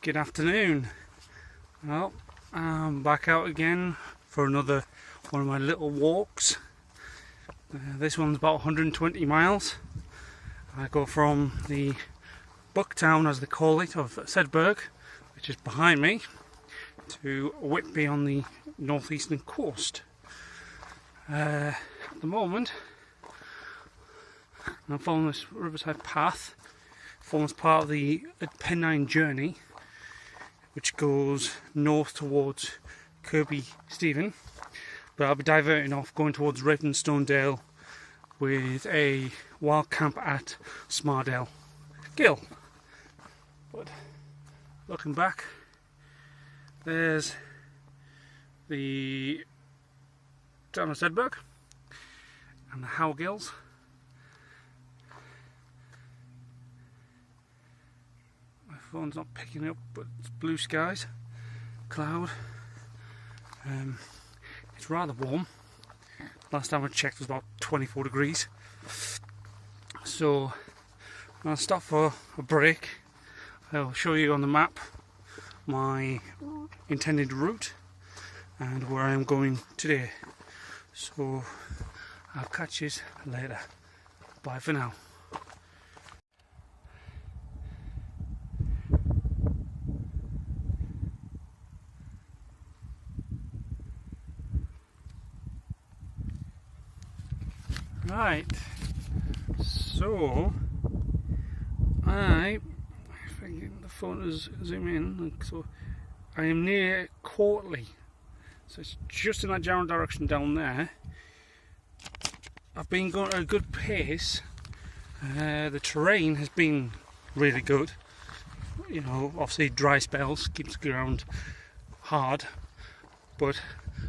Good afternoon. Well, I'm back out again for another one of my little walks. This one's about 120 miles. I go from the Bucktown, as they call it, of Sedbergh, which is behind me, to Whitby on the northeastern coast. At the moment, I'm following this riverside path. Forms part of the Pennine journey, which goes north towards Kirkby Stephen, but I'll be diverting off going towards Ravenstonedale with a wild camp at Smardale Gill. But looking back, there's the town of Sedbergh and the How Gills. Phone's not picking up, but it's blue skies, cloud. It's rather warm. Last time I checked it was about 24 degrees. So I'll stop for a break. I'll show you on the map my intended route and where I am going today. So I'll catch you later. Bye for now. Right, so if I get the phone to zoom in, so I am near Courtley, so it's just in that general direction down there. I've been going at a good pace. The terrain has been really good. You know, obviously dry spells keeps the ground hard, but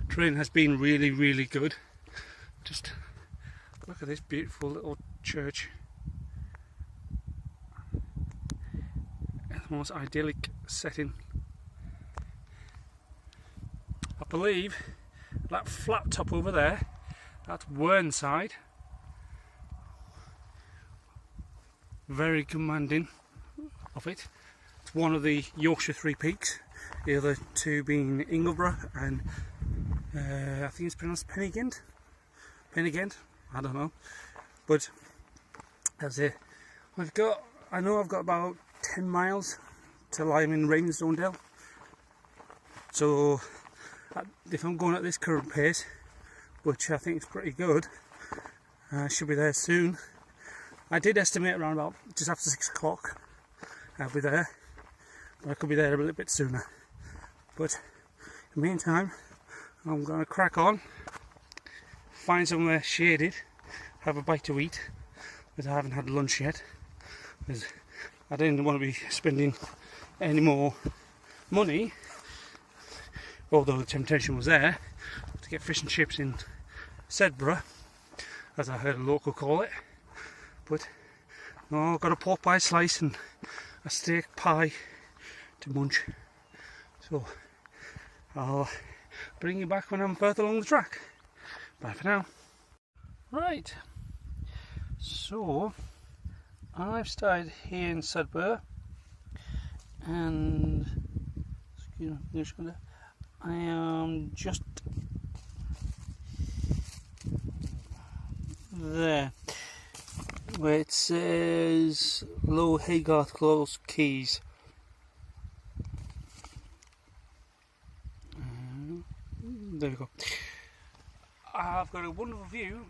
terrain has been really good. Just look at this beautiful little church. The most idyllic setting. I believe that flat top over there, that's Whernside. Very commanding of it. It's one of the Yorkshire Three Peaks. The other two being Ingleborough and I think it's pronounced Pennygent. I don't know, but that's it. I know I've got about 10 miles till I'm in Ravenstonedale. So if I'm going at this current pace, which I think is pretty good, I should be there soon. I did estimate around about just after 6 o'clock I'll be there, but I could be there a little bit sooner. But in the meantime, I'm going to crack on, find somewhere shaded, have a bite to eat, because I haven't had lunch yet, because I didn't want to be spending any more money, although the temptation was there, to get fish and chips in Sedbergh, as I heard a local call it. But no, I've got a pork pie slice and a steak pie to munch, so I'll bring you back when I'm further along the track. Bye for now. Right, so I've started here in Sedbergh, and excuse me, I am just there where it says Low Haygarth Close Keys. There we go. I've got a wonderful view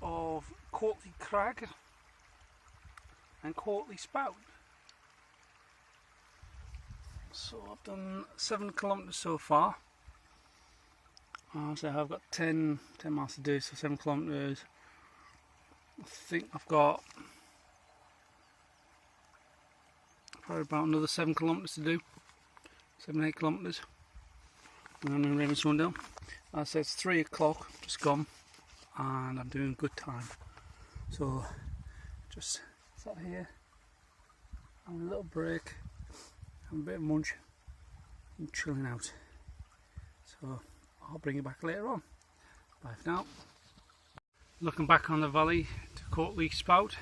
of Courtley Crag and Courtley Spout. So I've done 7 kilometres so far. So I've got 10 miles to do, so 7 kilometres. I think I've got probably about another 7 kilometres to do. 7-8 kilometres. And I'm in Ravenstonedale. As I said, it's 3 o'clock, just gone, and I'm doing good time. So just sat here, having a little break, having a bit of munch, and chilling out. So I'll bring you back later on. Bye for now. Looking back on the valley to Courtley Spout,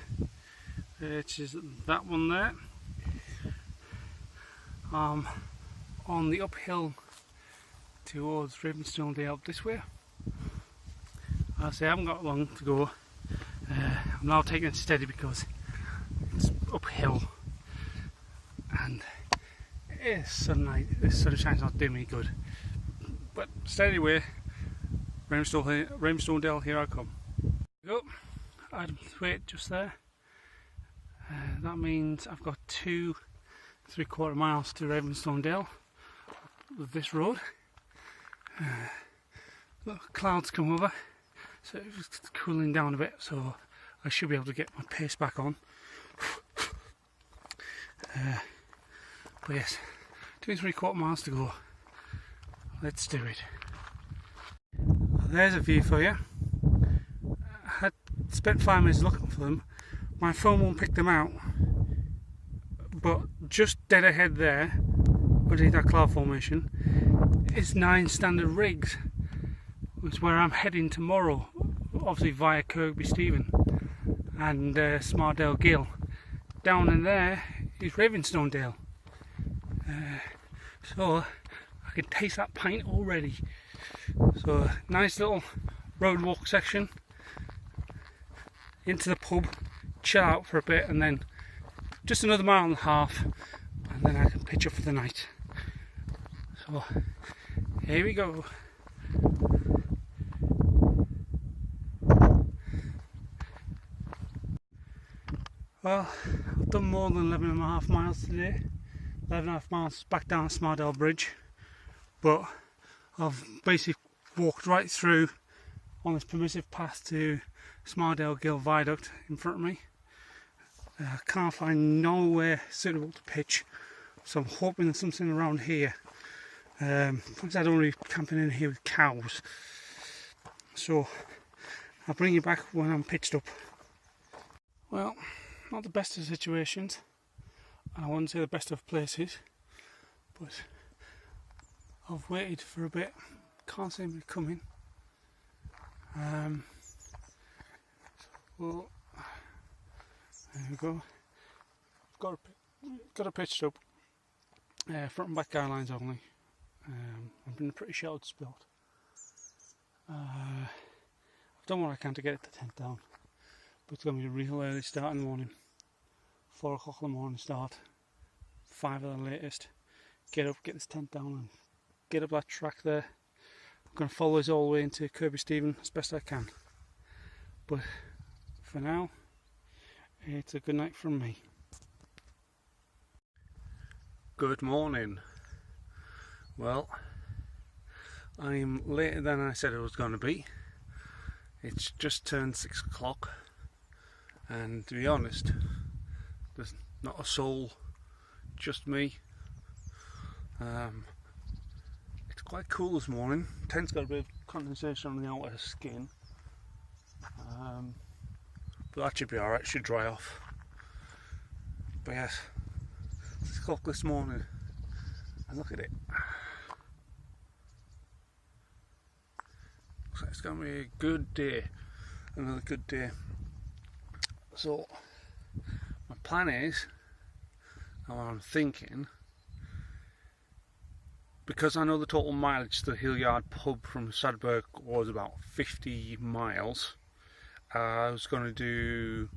which is that one there. on the uphill towards Ravensstone Dale this way. I say I haven't got long to go. I'm now taking it steady because it's uphill and it's sunlight, the sunshine's not doing me good. But steady away, Ravensstone Dale, here I come. Go, Adam's Weight just there. That means I've got 2 3/4 miles to Ravensstone Dale with this road. Look, clouds come over, so it's cooling down a bit, so I should be able to get my pace back on. But yes, 2 3/4 miles to go. Let's do it. There's a view for you. I had spent 5 minutes looking for them. My phone won't pick them out, but just dead ahead there, underneath that cloud formation, is 9 standard rigs. It's where I'm heading tomorrow, obviously via Kirkby Stephen and Smartdale Gill. Down in there is Ravensstone Dale. So I can taste that pint already. So nice little road walk section into the pub, chill out for a bit, and then just another 1.5 miles, and then I can pitch up for the night. So here we go. Well, I've done more than 11.5 miles today. 11.5 miles back down Smartdale Bridge, but I've basically walked right through on this permissive path to Smartdale Gill Viaduct in front of me. I can't find nowhere suitable to pitch, so I'm hoping there's something around here. I don't want to be camping in here with cows, so I'll bring you back when I'm pitched up. Well, not the best of situations, and I wouldn't say the best of places, but I've waited for a bit, can't see me coming. Well, there we go. Got it pitched up. Front and back guy lines only. I've been pretty sheltered spot. I've done what I can to get the tent down, but it's going to be a real early start in the morning. 4 o'clock in the morning start. 5 at the latest. Get up, get this tent down, and get up that track there. I'm going to follow this all the way into Kirkby Stephen as best I can. But for now, it's a good night from me. Good morning. Well, I'm later than I said it was going to be. It's just turned 6 o'clock, and to be honest, there's not a soul, just me. It's quite cool this morning. Tent's got a bit of condensation on the outer skin, but that should be alright, it should dry off. But yes, 6 o'clock this morning, and look at it. Looks like it's going to be a good day, another good day. So my plan is, and what I'm thinking, because I know the total mileage to the Hillyard pub from Sedbergh was about 50 miles, I was going to do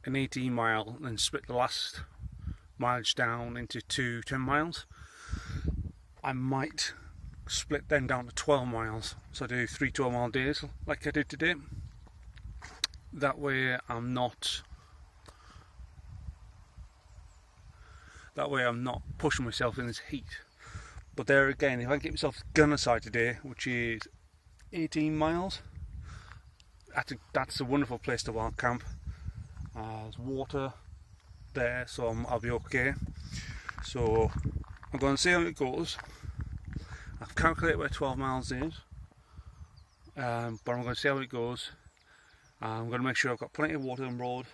an 18 mile and then split the last mileage down into 2 10 miles. I might split them down to 12 miles, so I do 3 12-mile days like I did today. That way I'm not pushing myself in this heat. But there again, if I can get myself gunner side today, which is 18 miles, that's a wonderful place to wild camp. There's water there, so I'll be okay. So I'm going to see how it goes. I've calculated where 12 miles is, but I'm going to see how it goes. I'm going to make sure I've got plenty of water on road.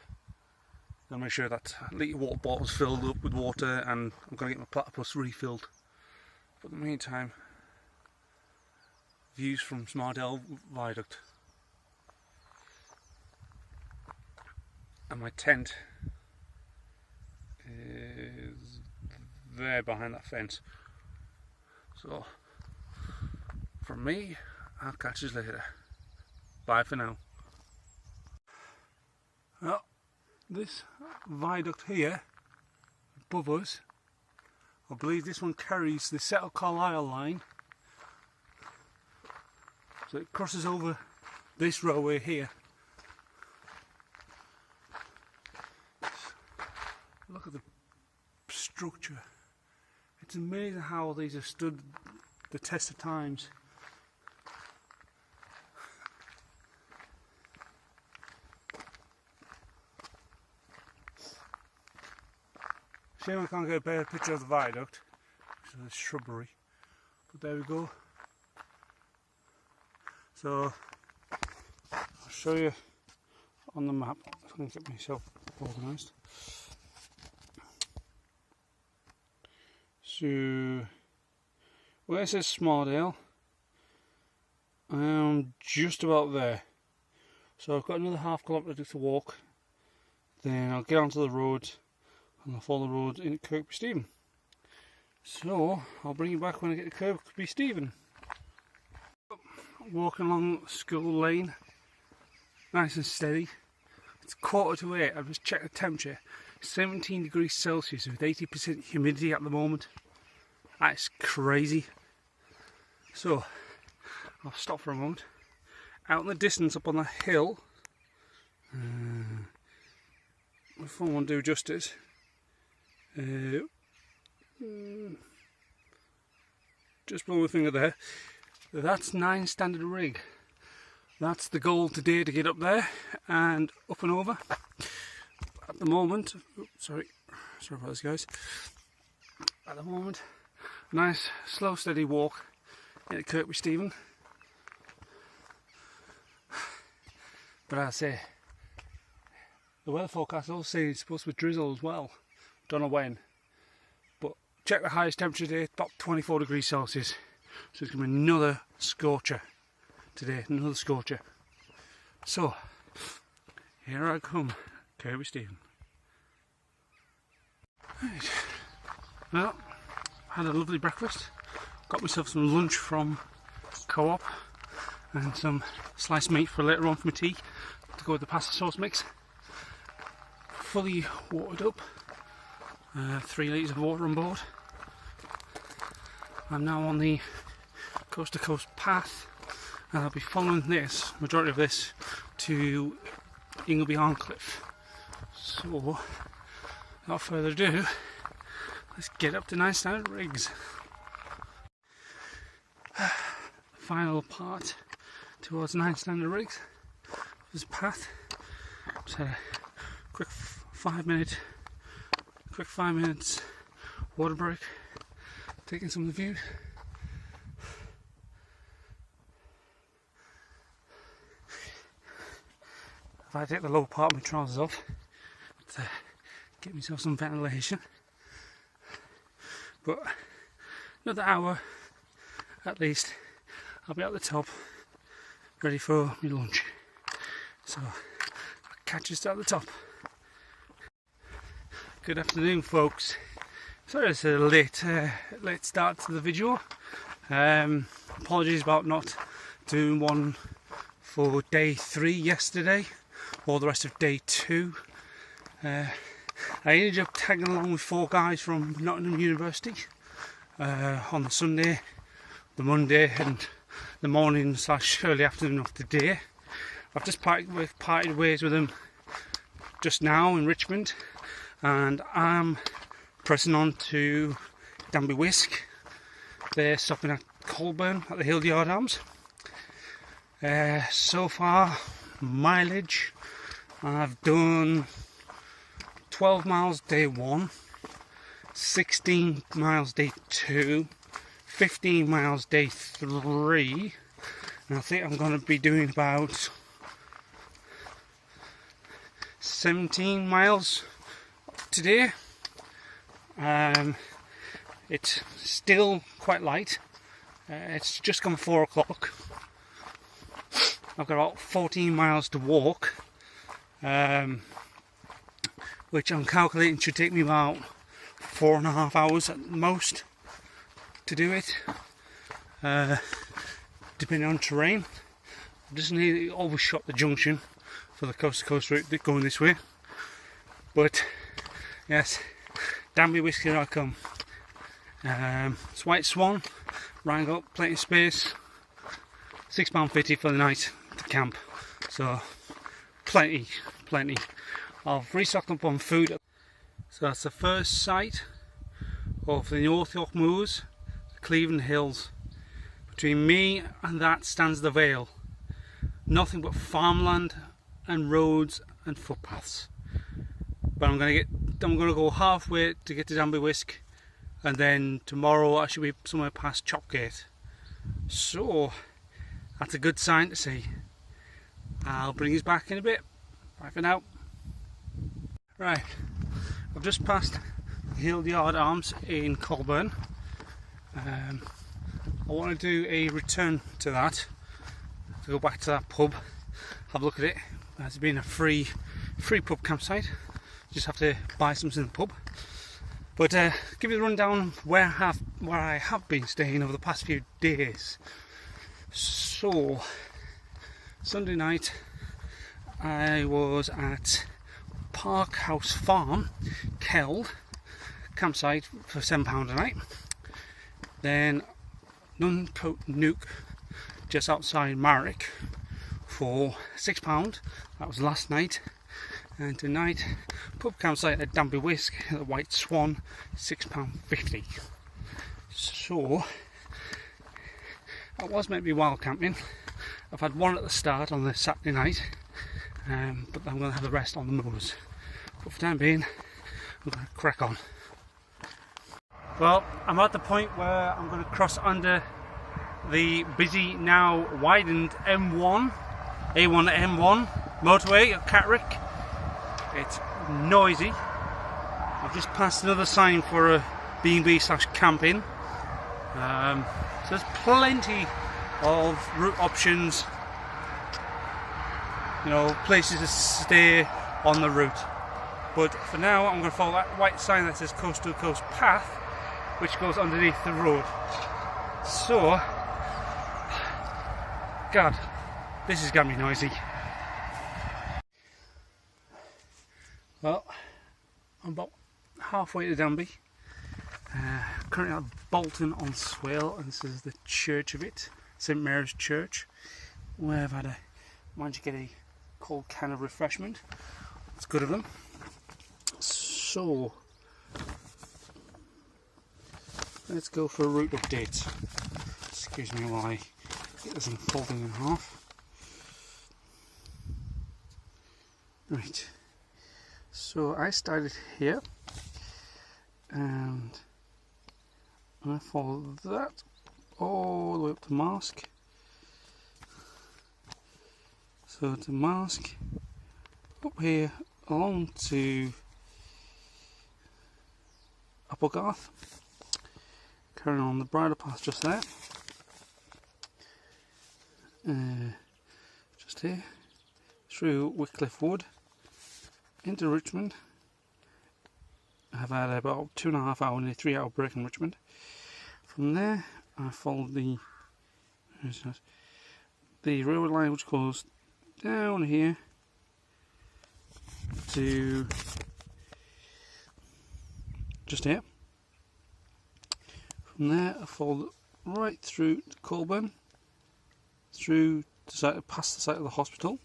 I'm going to make sure that litre water bottle's filled up with water, and I'm going to get my platypus refilled. But in the meantime, views from Smartdale Viaduct. And my tent is there behind that fence. So, from me, I'll catch you later. Bye for now. Well, this viaduct here above us, I believe this one carries the Settle Carlisle line. So it crosses over this railway here. Look at the structure. It's amazing how these have stood the test of times. Shame I can't get a better picture of the viaduct because of the shrubbery, but there we go. So I'll show you on the map. I'm going to get myself organised. So where it says Smaaldale, I am just about there. So I've got another half kilometre to walk. Then I'll get onto the road and I'll follow the road into Kirkby Stephen. So I'll bring you back when I get to Kirkby Stephen. Walking along School Lane, nice and steady. It's 7:45. I've just checked the temperature. 17 degrees Celsius with 80% humidity at the moment. That's crazy. So I'll stop for a moment. Out in the distance, up on the hill, if I want to do justice, just below my finger there, that's 9 standard rig. That's the goal today, to get up there and up and over. At the moment, sorry about this guys. At the moment, nice slow steady walk into Kirkby Stephen. But as I say, the weather forecast also says it's supposed to be drizzle as well. Don't know when. But check the highest temperature today, about 24 degrees Celsius. So it's going to be another scorcher today, another scorcher. So, here I come, Kirkby Stephen. Right. Well, had a lovely breakfast. Got myself some lunch from Co-op and some sliced meat for later on for my tea to go with the pasta sauce mix. Fully watered up, 3 litres of water on board. I'm now on the coast to coast path and I'll be following this, majority of this, to Ingleby Arncliffe. So, without further ado, let's get up to 9 standard rigs. Final part towards 9 standard rigs. This path. Just had a quick 5 minutes water break, taking some of the view. If I take the lower part of my trousers off to get myself some ventilation, but another hour at least I'll be at the top ready for my lunch. So I'll catch us at the top. Good afternoon folks. Sorry it's a late start to the video. Apologies about not doing one for day 3 yesterday or the rest of day 2. I ended up tagging along with 4 guys from Nottingham University on the Sunday, the Monday and the morning / early afternoon of the day. I've just parted ways with them just now in Richmond, and I'm pressing on to Danby Whisk. They're stopping at Colburn at the Hildyard Arms. So far, mileage, I've done 12 miles day 1, 16 miles day 2, 15 miles day 3, and I think I'm going to be doing about 17 miles today. It's still quite light. It's just gone 4 o'clock. I've got about 14 miles to walk, which I'm calculating should take me about 4.5 hours at most to do it, depending on terrain. I just nearly overshot the junction for the coast to coast route going this way, but yes, Danby Whiskey, here I come. It's White Swan, rang up, plenty of space, £6.50 for the night to camp, so plenty. I've restocked up on food. So that's the first sight of the North York Moors, the Cleveland Hills. Between me and that stands the Vale. Nothing but farmland and roads and footpaths. But I'm gonna go halfway to get to Danby Whisk, and then tomorrow I should be somewhere past Chopgate. So that's a good sign to see. I'll bring you back in a bit. Bye for now. Right, I've just passed Hildyard Arms in Colburn. I want to do a return to that, to go back to that pub, have a look at it. It's been a free pub campsite. Just have to buy something in the pub. But give you the rundown where I have been staying over the past few days. So Sunday night I was at Park House Farm, Keld, campsite for £7 a night. Then Nuncoat Nook, just outside Marrick, for £6. That was last night. And tonight, pub campsite at Danby Whisk at the White Swan, £6.50. So I was meant to be wild camping. I've had one at the start on the Saturday night, but I'm going to have the rest on the moors. But for the time being, I'm going to crack on. Well, I'm at the point where I'm going to cross under the busy, now widened A1 to M1 motorway at Catterick. It's noisy. I've just passed another sign for a B&B/camping. So there's plenty of route options, you know, places to stay on the route. But for now, I'm going to follow that white sign that says Coast to Coast Path, which goes underneath the road. So, God, this is going to be noisy. Well, I'm about halfway to Danby. Currently at Bolton on Swale, and this is the church of it, St Mary's Church, where I've managed to get a cold can of refreshment. It's good of them. So let's go for a route update. Excuse me while I get this unfolding in half. Right. So I started here and I followed that all the way up to Marske. So to Marske, up here along to Applegarth, carrying on the bridle path just there, just here, through Wycliffe Wood, into Richmond. I've had about 2.5 hour, nearly 3 hour break in Richmond. From there I followed the railway line which goes down here to just here. From there I followed right through to Colburn, through the site, past the site of the hospital,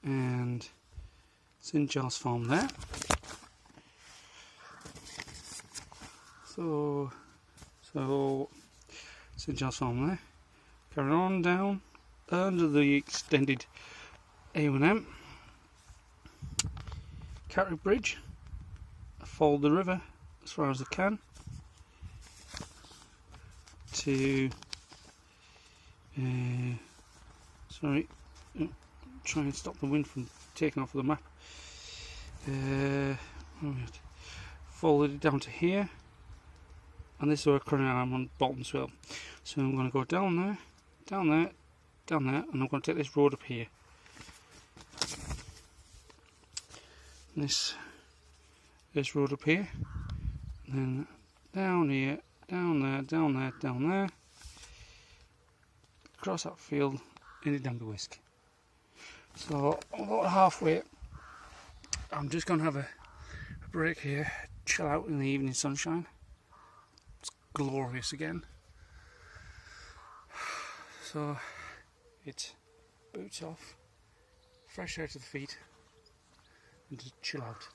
and St Giles Farm there. So St Giles Farm there. Carry on down under the extended A1M, Catterick Bridge. I followed the river as far as I can to sorry, try and stop the wind from taking off the map. Followed it down to here, and this is where currently I'm on Bolton Swale. So I'm going to go down there, down there, down there, and I'm going to take this road up here. This road up here then down here, down there, down there, down there, across that field into Danby Whisk. So about halfway, I'm just going to have a break here, chill out in the evening sunshine. It's glorious again. So it's boots off, fresh air to the feet, and just chill out.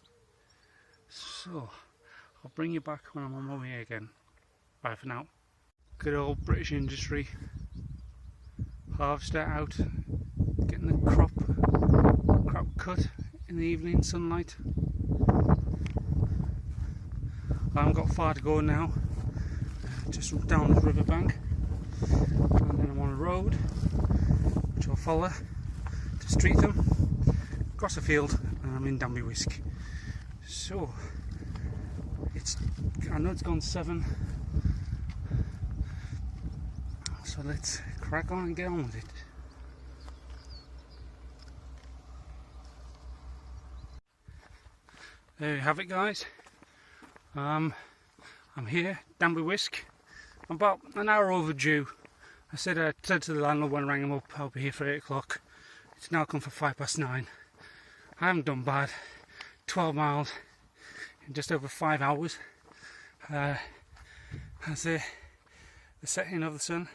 So I'll bring you back when I'm on my way again. Bye for now. Good old British industry. Harvester out, getting the crop cut in the evening sunlight. I haven't got far to go now, just down the riverbank, and then I'm on a road which I'll follow to Streatham, across a field, and I'm in Danby Whisk. So I know it's gone 7, so let's crack on and get on with it. There you have it, guys. I'm here, Danby Whisk. I'm about an hour overdue. I said to the landlord when I rang him up, I'll be here for 8 o'clock. It's now come for 9:05. I haven't done bad. 12 miles in just over 5 hours. As the setting of the sun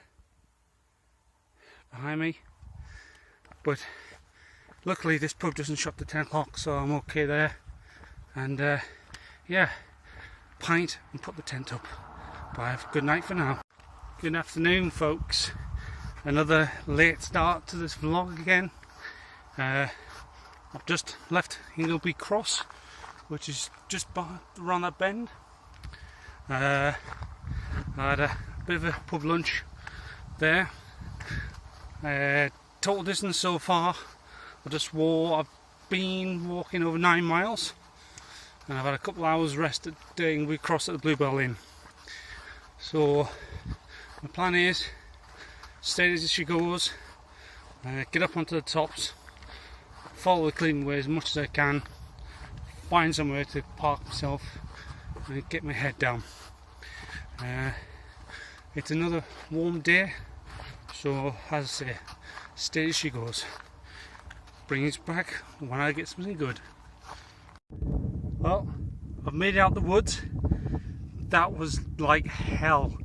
behind me. But luckily this pub doesn't shut till 10 o'clock, so I'm okay there. And yeah, pint and put the tent up. Bye, good night for now. Good afternoon, folks. Another late start to this vlog again. I've just left Ingleby Cross, which is just around that bend. I had a bit of a pub lunch there. Total distance so far, I've been walking over 9 miles, and I've had a couple hours rest at Ingleby Cross at the Bluebell Inn. So my plan is steady as she goes, get up onto the tops, follow the clean way as much as I can, find somewhere to park myself and get my head down. It's another warm day, so as I say, steady as she goes. Bring us back when I get something good. Well, I've made it out the woods. That was like hell.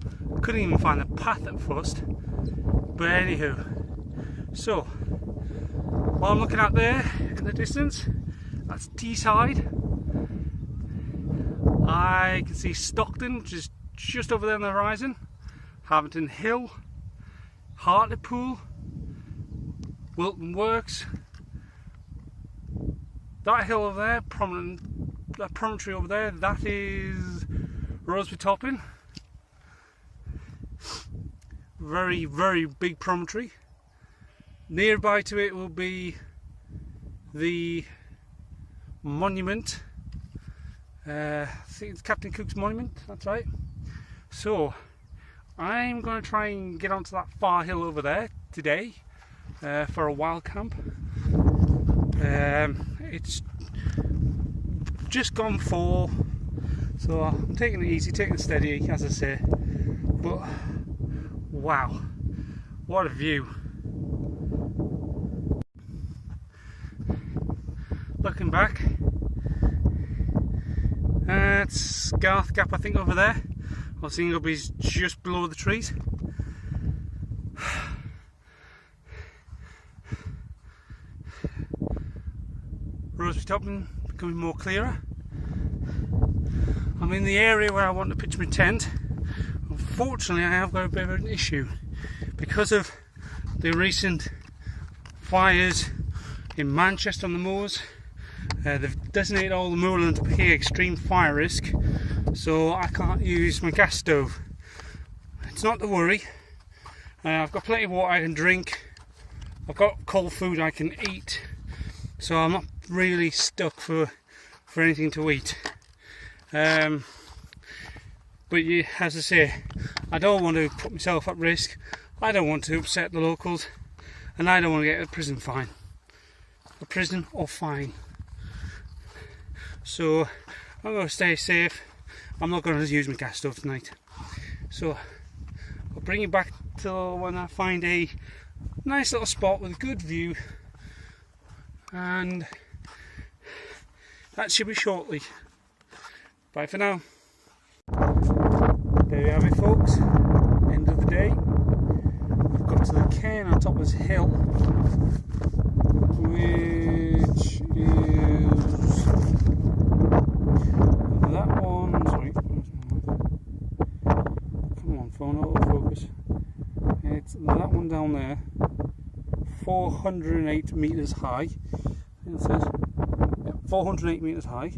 Couldn't even find the path at first. But anywho, so while I'm looking out there in the distance, that's Teesside. I can see Stockton, which is just over there on the horizon. Haverton Hill, Hartlepool, Wilton Works. That hill over there, that promontory over there, that is Roseby Topping. Very, very big promontory. Nearby to it will be the monument. I think it's Captain Cook's monument, that's right. So I'm going to try and get onto that far hill over there today for a wild camp. It's just gone 4, so I'm taking it easy, taking it steady, as I say. But wow, what a view! Looking back, it's Garth Gap, I think, over there. I've seen Ingleby's just below the trees. Roseby Topping becoming more clearer. I'm in the area where I want to pitch my tent. Unfortunately, I have got a bit of an issue because of the recent fires in Manchester on the moors. They've designated all the moorland to be extreme fire risk, so I can't use my gas stove. It's not to worry. I've got plenty of water I can drink. I've got cold food I can eat, so I'm not really stuck for anything to eat. But yeah, as I say, I don't want to put myself at risk. I don't want to upset the locals, and I don't want to get a prison fine. A prison or fine. So I'm going to stay safe. I'm not going to use my gas stove tonight. So I'll bring you back till when I find a nice little spot with a good view, and that should be shortly. Bye for now. There you have it, folks. End of the day. I've got to the cairn on top of this hill, which is that one. Sorry. Come on, phone, autofocus. It's that one down there. 408 metres high. It says 408 metres high.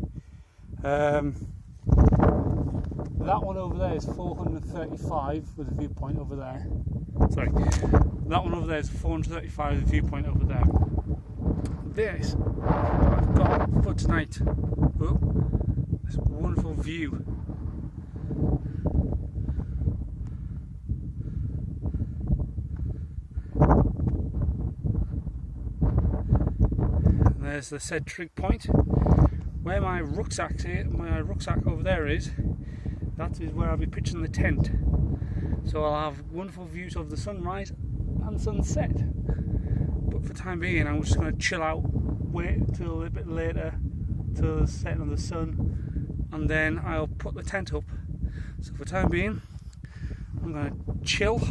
That one over there is 435 with a viewpoint over there. Sorry, that one over there is 435 with a viewpoint over there. This I've got for tonight. Oh, this wonderful view. And there's the Sedbergh point, where my rucksack over there is. That is where I'll be pitching the tent. So I'll have wonderful views of the sunrise and sunset. But for the time being, I'm just going to chill out, wait till a little bit later, till the setting of the sun, and then I'll put the tent up. So for the time being, I'm going to chill,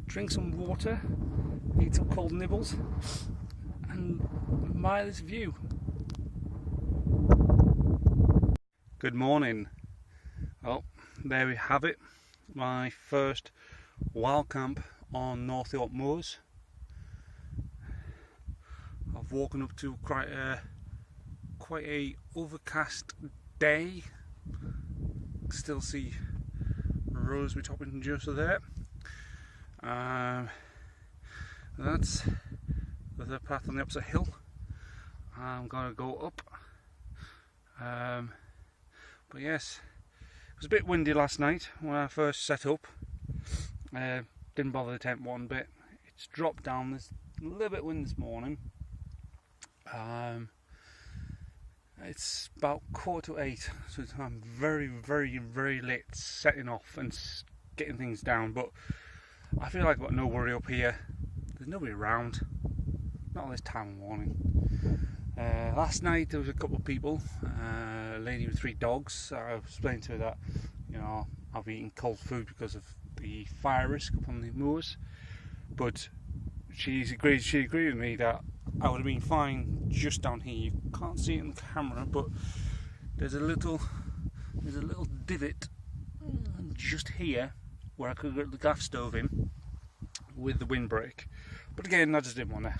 drink some water, eat some cold nibbles, and admire this view. Good morning. Well, there we have it, my first wild camp on North York Moors. I've woken up to quite a overcast day. Still see roseberry topping just there. That's the path on the opposite hill. I'm gonna go up. But yes. It was a bit windy last night when I first set up. Didn't bother the tent one bit. It's dropped down. There's a little bit of wind this morning. It's about 7:45, so I'm very late setting off and getting things down. But I feel like I've got no worry up here. There's nobody around. Not this time of morning. Last night there was a couple of people, a lady with 3 dogs. I explained to her that, you know, I'll be eating cold food because of the fire risk up on the moors, but she agreed with me that I would have been fine just down here. You can't see it in the camera, but there's a little divot just here where I could get the gas stove in with the windbreak. But again, I just didn't want to,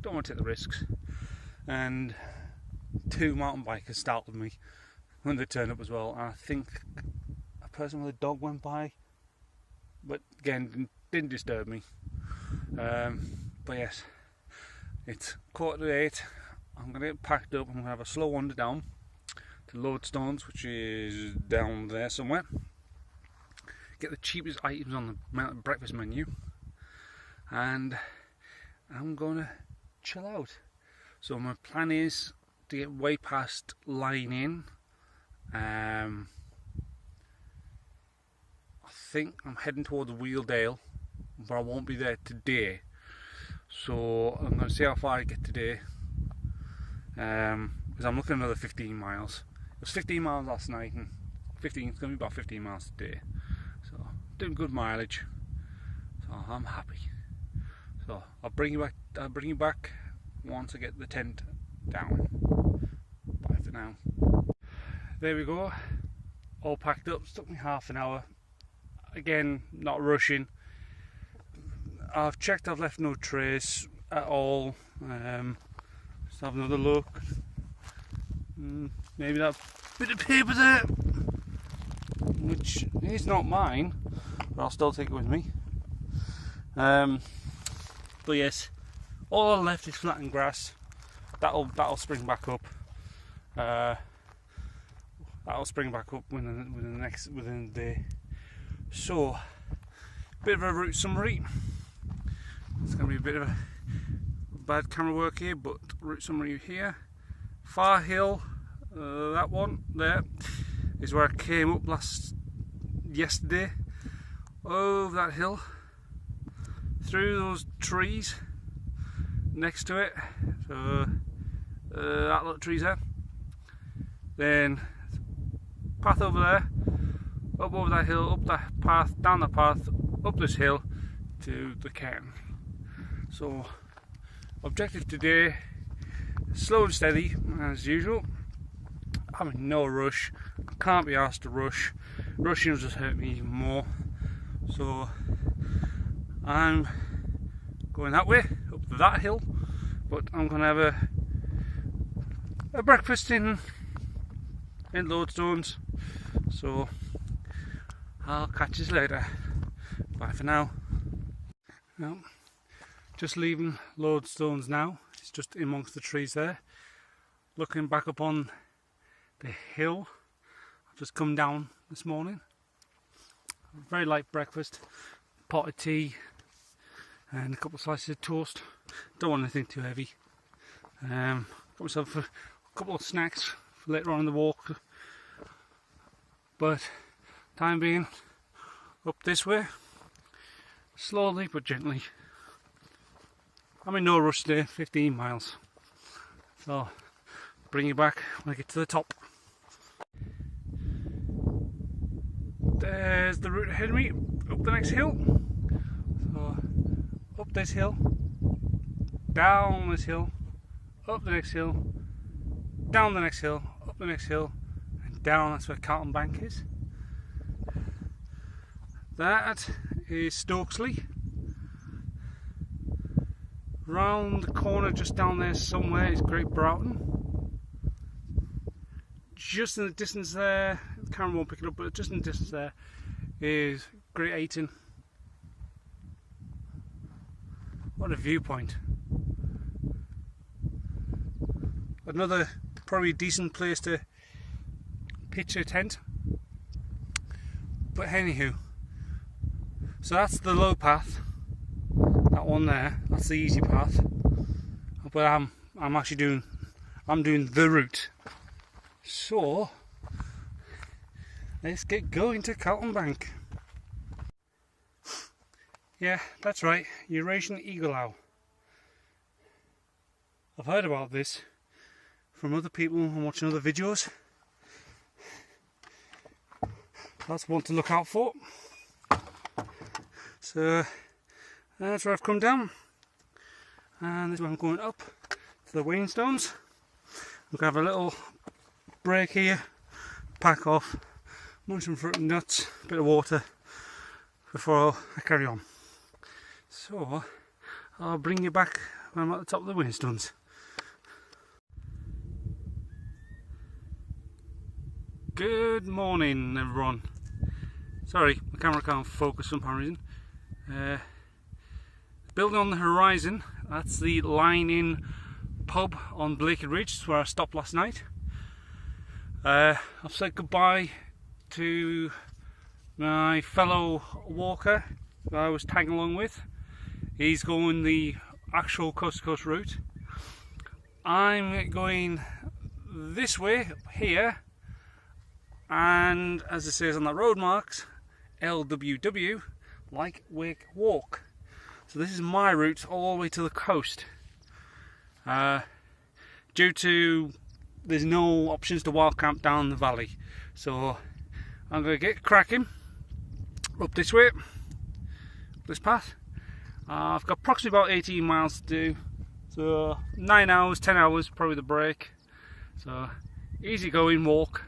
don't want to take the risks. And 2 mountain bikers startled me when they turned up as well. And I think a person with a dog went by, but again, didn't disturb me. But yes, it's 7:45. I'm going to get packed up. I'm going to have a slow wander down to Lodestones, which is down there somewhere. Get the cheapest items on the breakfast menu, and I'm going to chill out. So my plan is to get way past Lyke Inn. I think I'm heading towards Wheeldale, but I won't be there today. So I'm going to see how far I get today. Because I'm looking at another 15 miles. It was 15 miles last night, and it's going to be about 15 miles today. So doing good mileage. So I'm happy. So I'll bring you back once I get the tent down. Bye for now. There we go, all packed up. It took me half an hour. Again, not rushing. I've checked, I've left no trace at all. Let's have another look. Maybe that bit of paper there, which is not mine, but I'll still take it with me. But yes, all I left is flattened grass. That'll spring back up. That'll spring back up within the day. So, bit of a route summary. It's going to be a bit of a bad camera work here, but route summary here. Far hill, that one there. is where I came up yesterday, over that hill, through those trees next to it, so that little tree's there, then path over there, up over that hill, up that path, down that path, up this hill to the cairn. So objective today, slow and steady as usual. I'm in no rush, I can't be asked to rush. Rushing will just hurt me even more. So I'm going that way, up that hill, but I'm going to have a breakfast in Lodestones. So I'll catch you later. Bye for now. Well, just leaving Lodestones now. It's just in amongst the trees there. Looking back up on the hill. I've just come down this morning. Very light breakfast. Pot of tea and a couple of slices of toast. Don't want anything too heavy. Got myself a couple of snacks for later on in the walk. But time being, up this way, slowly but gently. I'm in no rush today, 15 miles. So bring you back when I get to the top. There's the route ahead of me, up the next hill. So up this hill, down this hill, up the next hill, down the next hill, up the next hill, and down. That's where Carlton Bank is. That is Stokesley. Round the corner, just down there somewhere, is Great Broughton. Just in the distance there, the camera won't pick it up, but just in the distance there is Great Ayton. What a viewpoint. Another probably decent place to pitch a tent. But anywho, so that's the low path. That one there, that's the easy path. But I'm actually doing the route. So let's get going to Carlton Bank. Yeah, that's right, Eurasian Eagle Owl. I've heard about this from other people and watching other videos. That's one to look out for. So that's where I've come down, and this is where I'm going up to the Wainstones. I'm going to have a little break here, pack off, munch some fruit and nuts, a bit of water before I carry on. So I'll bring you back when I'm at the top of the Wainstones. Good morning everyone. Sorry, the camera can't focus for some reason. Building on the horizon, that's the Line Inn pub on Blakey Ridge. That's where I stopped last night. I've said goodbye to my fellow walker that I was tagging along with. He's going the actual coast to coast route. I'm going this way here, and as it says on the road marks, LWW, Lyke Wake Walk. So this is my route all the way to the coast. Due to there's no options to wild camp down the valley, so I'm going to get cracking up this way, up this path. I've got approximately about 18 miles to do, so 9 hours, 10 hours probably the break. So easy going walk.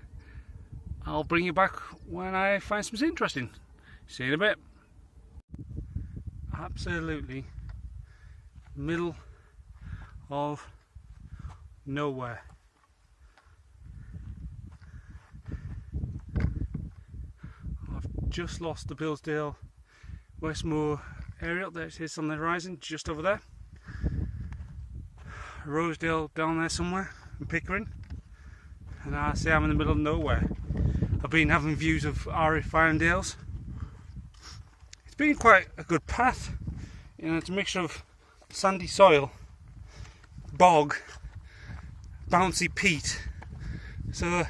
I'll bring you back when I find something interesting. See you in a bit. Absolutely middle of nowhere. I've just lost the Billsdale Westmore area. There it is on the horizon, just over there. Rosedale down there somewhere, and Pickering. And I say I'm in the middle of nowhere. I've been having views of RA Farndales. It's been quite a good path. You know, it's a mixture of sandy soil, bog, bouncy peat. So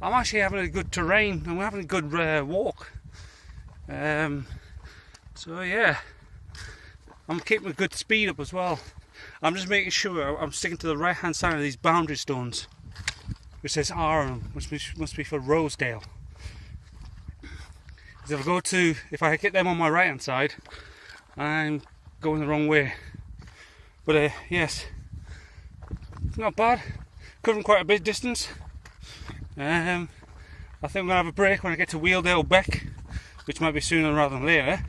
I'm actually having a good terrain and we're having a good walk. So yeah, I'm keeping a good speed up as well. I'm just making sure I'm sticking to the right hand side of these boundary stones, which says R on them, which must be for Rosedale. Because if I get them on my right hand side, I'm going the wrong way. But yes, it's not bad. Covering quite a bit distance. I think I'm going to have a break when I get to Wheeldale Beck, which might be sooner rather than later.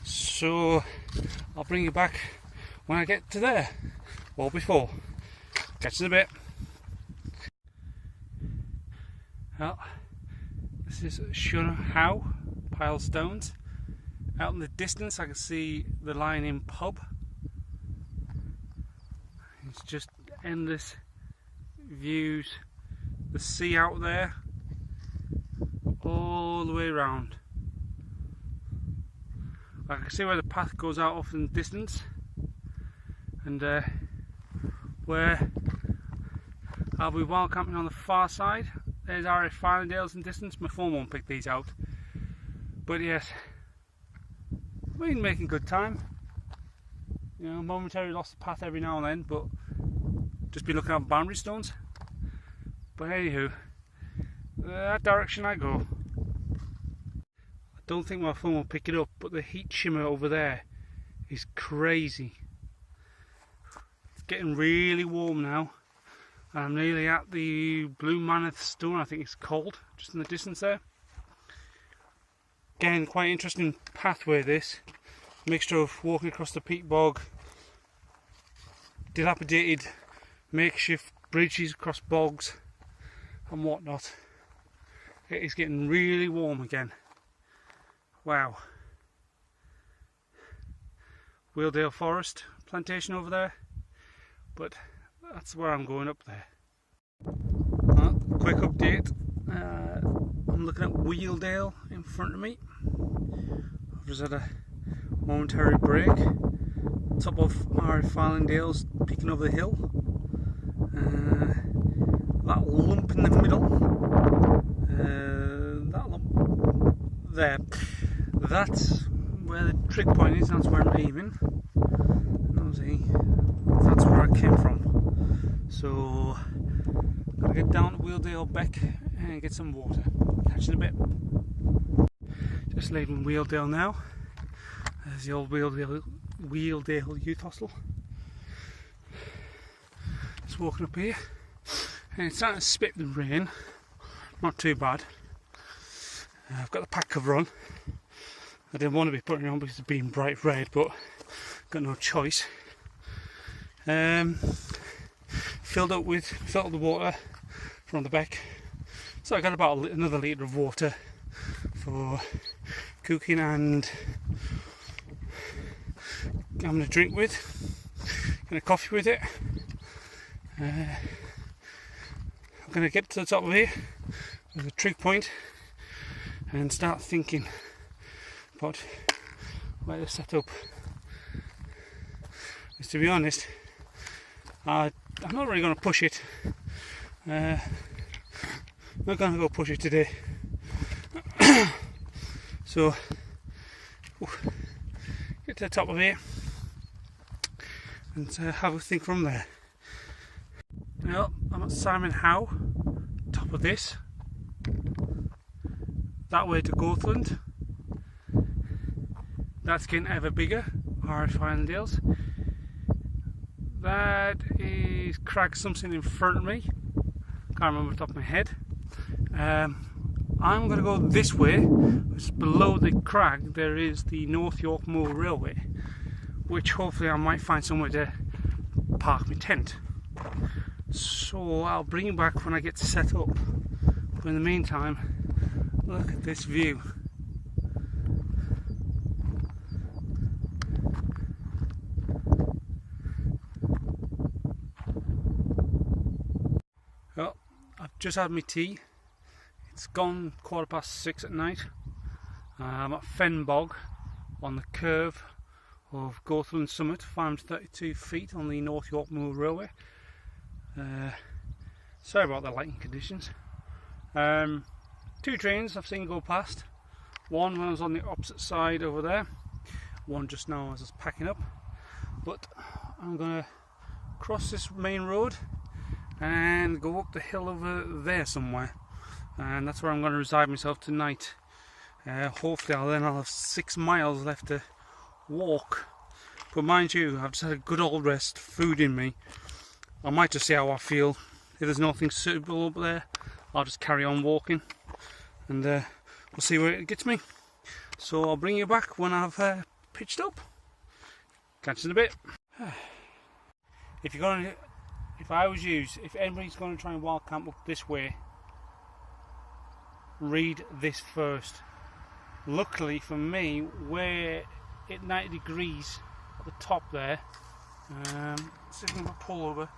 So I'll bring you back when I get to there, or before. Catch you in a bit. Well, this is Shunner How, Pile Stones. Out in the distance I can see the Lying Inn pub. It's just endless views. The sea out there, all the way around. I can see where the path goes out off in the distance, and where I'll be wild camping on the far side. There's our Farndales in the distance. My phone won't pick these out, but yes, we've been making good time. You know, momentarily lost the path every now and then, but just been looking at boundary stones. But anywho, that direction I go. I don't think my phone will pick it up, but the heat shimmer over there is crazy. It's getting really warm now. I'm nearly at the Blue Mammoth Stone, I think it's called, just in the distance there. Again, quite interesting pathway this. Mixture of walking across the peat bog, dilapidated makeshift bridges across bogs and whatnot. It is getting really warm again. Wow. Wheeldale Forest plantation over there, but that's where I'm going, up there. Well, quick update. I'm looking at Wheeldale in front of me. I've just had a momentary break. Top of our Farndales peeking over the hill. That lump in the middle, that lump there, that's where the trig point is. That's where I'm aiming. That's where I came from. So I'm gonna get down to Wheeldale Beck and get some water. Catch you in a bit. Just leaving Wheeldale now. There's the old Wheeldale Youth Hostel. Just walking up here, and it's starting to spit with rain. Not too bad. I've got the pack cover on. I didn't want to be putting it on because it's being bright red, but got no choice. Filled up the water from the beck, so I got about another litre of water for cooking and having a drink with, and a coffee with it. I'm going to get to the top of here with a trig point and start thinking about where to set up. Because to be honest, I'm not really going to push it. I'm not going to go push it today. So get to the top of here and have a think from there. Well, I'm at Simon Howe, top of this. That way to Gothland. That's getting ever bigger, our Farndales. That is Crag something in front of me. Can't remember off the top of my head. I'm going to go this way. Just below the crag there is the North York Moor Railway, which hopefully I might find somewhere to park my tent. So I'll bring you back when I get set up. But in the meantime, look at this view. Well, I've just had my tea. It's gone 6:15 at night. I'm at Fenbog on the curve of Gothland Summit, 532 feet on the North York Moor Railway. Sorry about the lighting conditions. Two trains I've seen go past. One when I was on the opposite side over there, one just now as I was packing up. But I'm gonna cross this main road and go up the hill over there somewhere, and that's where I'm going to reside myself tonight. Hopefully I'll have 6 miles left to walk, but mind you, I've just had a good old rest, food in me. I might just see how I feel. If there's nothing suitable up there, I'll just carry on walking, and we'll see where it gets me. So I'll bring you back when I've pitched up. Catch you in a bit. If I was you, if anybody's going to try and wild camp up this way, read this first. Luckily for me, where at 90 degrees at the top there, let's see if I can pull over.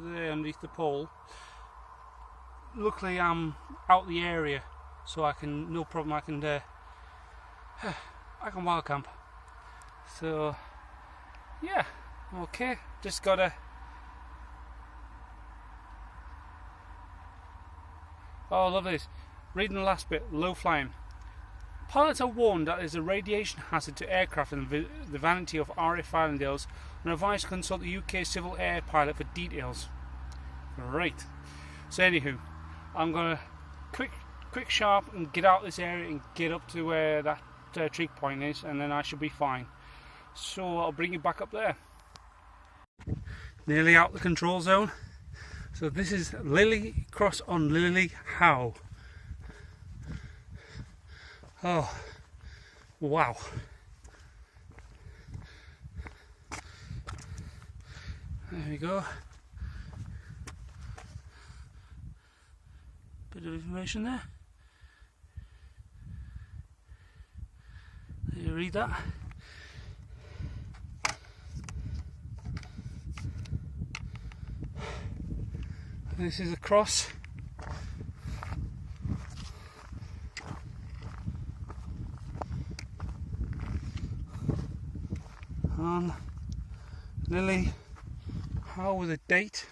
There underneath the pole. Luckily I'm out the area, so I can, no problem, I can wild camp. So yeah, okay, just gotta, oh, love this. Reading the last bit, low flying. Pilots are warned that there is a radiation hazard to aircraft in the vicinity of RF Islandales and advised to consult the UK Civil Air pilot for details. Right. So anywho, I'm gonna quick sharp and get out this area and get up to where that tree point is, and then I should be fine. So I'll bring you back up there. Nearly out the control zone. So this is Lily Cross on Lily Howe. Oh, wow. There we go. Bit of information there. You read that. This is a cross. On Lily Howe with a date.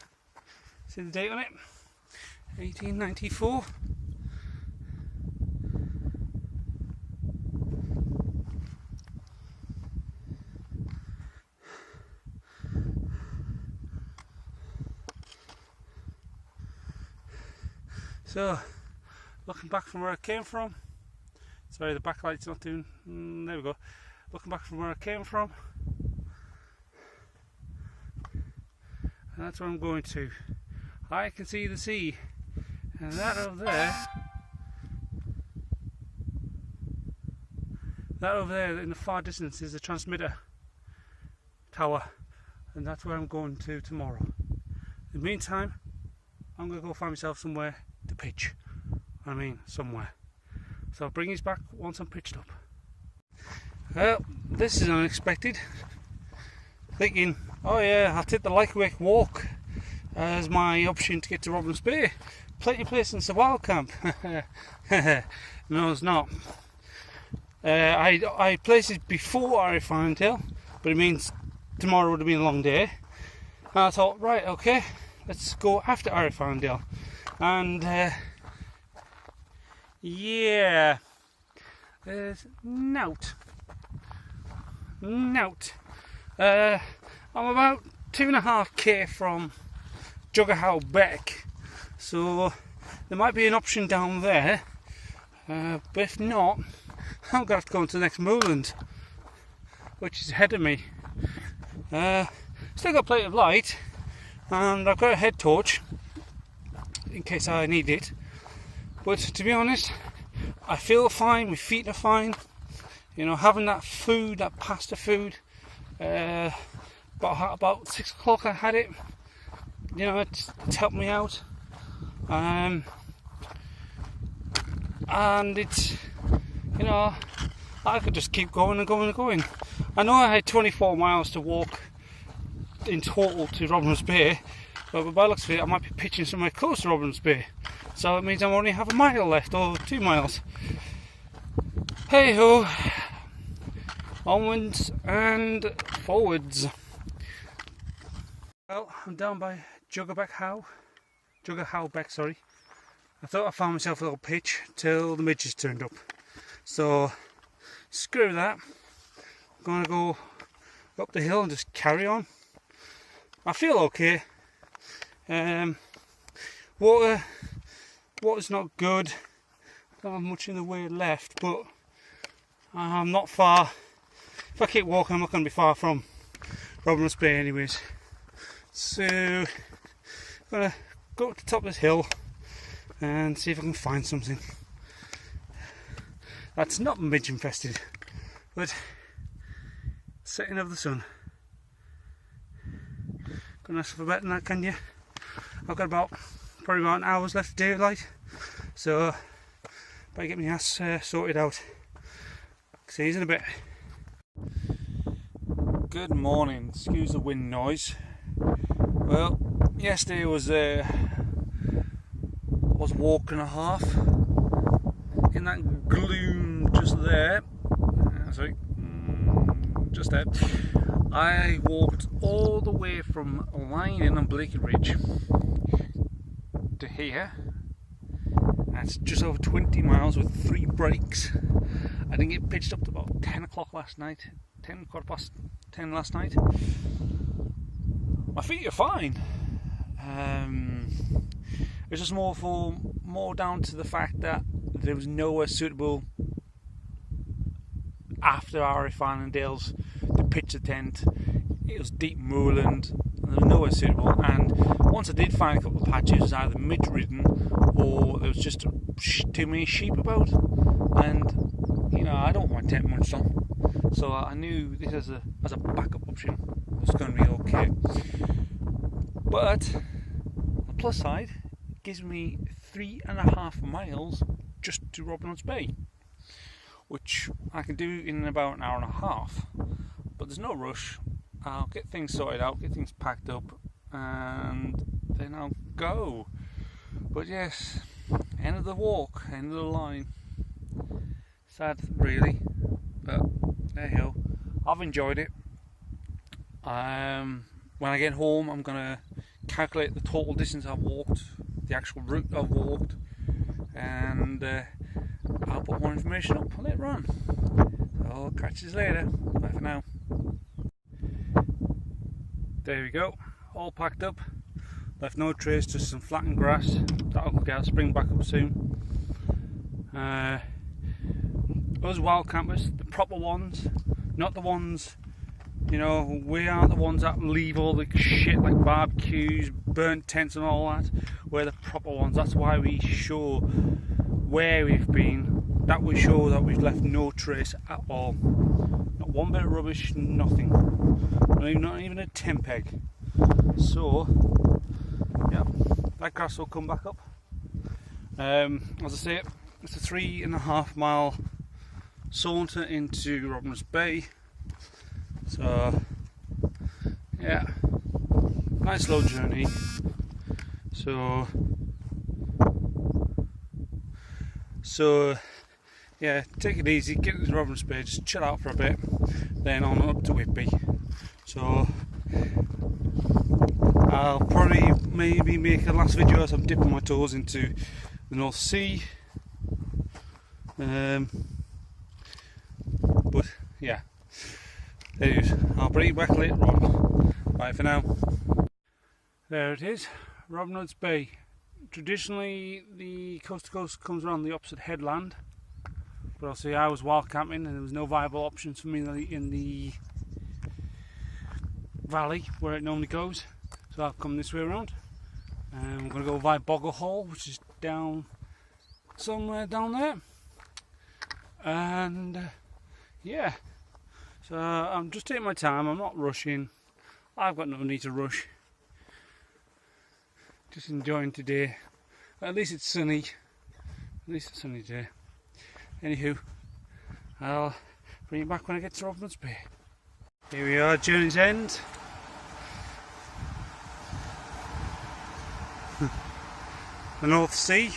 See the date on it? 1894. So, looking back from where I came from, sorry the backlight's not doing, there we go, looking back from where I came from, and that's where I'm going to. I can see the sea, and that over there in the far distance is the transmitter tower, and that's where I'm going to tomorrow. In the meantime, I'm going to go find myself somewhere to pitch. I mean, somewhere. So I'll bring you back once I'm pitched up. Well, this is unexpected. Thinking, oh yeah, I'll take the Lyke Wake Walk as my option to get to Robbins Bay. Plenty of places to wild camp. No, it's not. I had places before RF Islandale, but it means tomorrow would have been a long day. And I thought, right, okay, let's go after RF Islandale. And yeah, there's nout. I'm about 2.5k from Juggerhow Beck, so there might be an option down there, but if not, I'm going to have to go into the next moorland, which is ahead of me. Still got plenty of light, and I've got a head torch in case I need it, but to be honest, I feel fine, my feet are fine. You know, having that food, that pasta food, about 6 o'clock I had it. You know, it's helped me out, and it's, you know, I could just keep going and going and going. I know I had 24 miles to walk in total to Robbins Bay, but by the looks of it I might be pitching somewhere close to Robbins Bay, so it means I only have a mile left, or 2 miles. Hey ho, onwards and forwards. Well, I'm down by Juggerhow Beck, sorry. I thought I found myself a little pitch till the midges turned up. So, screw that. I'm going to go up the hill and just carry on. I feel okay. Water's not good. I don't have much in the way left, but I'm not far. If I keep walking, I'm not going to be far from Robin's Bay anyways. So, I'm going to go up to the top of this hill and see if I can find something that's not midge infested, but setting of the sun. Couldn't ask for better than that, can you? I've got probably about an hour's left of daylight, so better get my ass sorted out. See you in a bit. Good morning, excuse the wind noise. Well, yesterday was walk and a half in that gloom just there. Sorry, just there. I walked all the way from Lyke on Blakey Ridge to here. That's just over 20 miles with 3 breaks. I didn't get pitched up to about 10 o'clock last night. 10 last night. My feet are fine. It's just more down to the fact that there was nowhere suitable after our Farnandales to pitch a tent. It was deep moorland, and there was nowhere suitable. And once I did find a couple of patches, it was either midge-ridden or there was just too many sheep about. And you know, I don't want my tent munched on, so I knew this as a backup option was going to be okay. But on the plus side, it gives me 3.5 miles just to Robin's Bay, which I can do in about an hour and a half. But there's no rush. I'll get things sorted out, get things packed up, and then I'll go. But yes, end of the walk, end of the line. Sad, really, but there you go. I've enjoyed it. When I get home, I'm gonna calculate the total distance I've walked, the actual route I've walked, and I'll put more information up later on. So I'll catch you later. Bye for now. There we go, all packed up. Left no trace, just some flattened grass. That'll get spring back up soon. Those wild campers, the proper ones, not the ones, you know, we aren't the ones that leave all the shit like barbecues, burnt tents and all that. We're the proper ones. That's why we show where we've been, that we show that we've left no trace at all. Not one bit of rubbish, nothing. Not even a tent peg. So, yeah, that grass will come back up. As I say, it's a 3.5 mile saunter into Robin's Bay. So, yeah, nice slow journey. So yeah, take it easy, get into Robin's Bay, just chill out for a bit, then on up to Whitby. So I'll probably maybe make a last video as I'm dipping my toes into the North Sea. But yeah, there it is. I'll bring you back later on. Bye for now. There it is, Robin's Bay. Traditionally, the coast to coast comes around the opposite headland, but obviously I was wild camping and there was no viable options for me in the valley where it normally goes, so I've come this way around. I'm going to go via Boggle Hall, which is down somewhere down there, and yeah, so I'm just taking my time. I'm not rushing. I've got no need to rush. Just enjoying today. At least it's sunny. At least it's sunny today. Anywho, I'll bring you back when I get to Robin's Bay. Here we are, journey's end. The North Sea.